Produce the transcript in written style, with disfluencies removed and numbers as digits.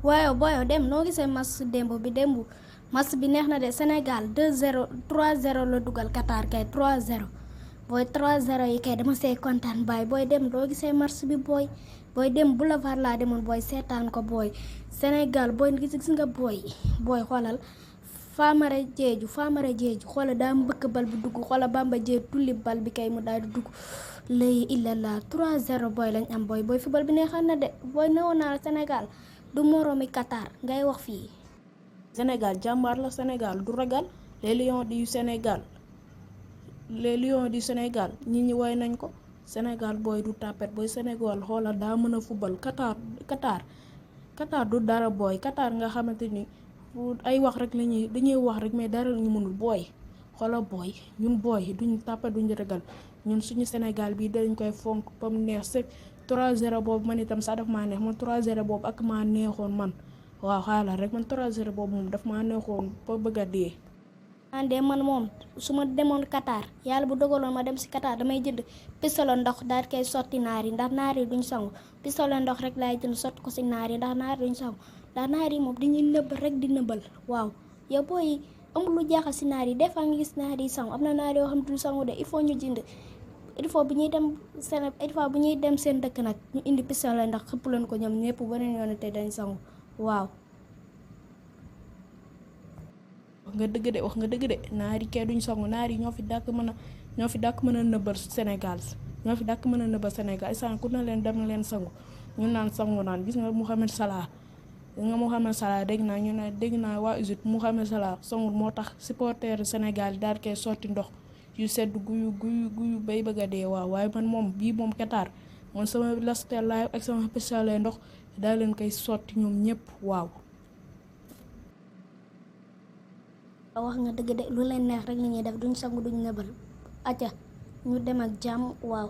waaye booyo dem noo gisee match démb bi démb match bi neex na de Sénégal 2-0 3-0 la dugal Qatar kay 3-0 booy 3-0 yi kay dama see kontaan baay booy dem doo gisee match bi booy dem boulevard laa demoon booy seetaan ko booy Sénégal booy gis nga booy xoolal Famara Jeeju xoolal daa mbëkk bal bi dugg xoolal Bamba Jeeju tulli bal bi kay mu daal di dugg lay illallah 3-0 booy lañ am booy football bi neexal na de booy newoon naa Sénégal du moroomi Qatar ngay wax fii. Sénégal jàmbaar la Sénégal du ragal les lions du Sénégal ñi ñi woy nañ ko Sénégal booy du tapet booy Sénégal xoolal daa mën a football Qatar du dara booy Qatar nga xamante ni ay wax rek dañuy wax rek mais dara ñu mënul booy xoolal booy ñun booy duñu tapet duñu ragal ñun suñu Sénégal bii dañ koy fonk ba mu neex sëg 3-0 boobu man itam sax daf maa neex man 3-0 boobu ak maa neexoon man waaw xaaral rek man 3-0 boobu moom daf maa neexoon ba bëgg a dee. ande man moom su ma demoon Qatar yàlla bu dogaloon ma dem si Qatar damay jënd pistolet ndox daal koy sotti naar yi ndax naar yi duñ sangu pistolet ndox rek laay jënd sotti ko si naar yi ndax naar yi duñ sangu ndax naar yi moom dañuy nëbb rek di nëbbal waaw yow booy amul lu jaaxal si naar yi des fois nga gis naar yi sangu am na naar yoo xam ne duñ sangu de il faut ñu jënd il faut bu ñuy dem seen dëkk nag ñu indi pistolet ndax xëpp leen ko ñoom ñëpp beneen yoon te dañ sangu waaw. wax nga dëgg de naar yi kay duñ sangu naar yi ñoo fi dàkk mën a nëbbal Sénégal ñoo fi dàkk mën a nëbbal Sénégal isaan ku na leen dem na leen sangu ñu naan sangu naan gis nga Mohamed Salah dégg naa waa Égypte Mohamed Salah sangul moo tax supporter Sénégal yi daal koy sotti ndox yu sedd guyu bay bëgg a dee waaw waaye man moom bii moom Qatar man sama lastel laay ak sama pistolet ndox daal leen koy sotti ñoom ñëpp waaw. wax nga dëgg de lu leen neex rek la ñuy def duñ sangu duñ nëbal acca ñu dem ak jàmm waaw.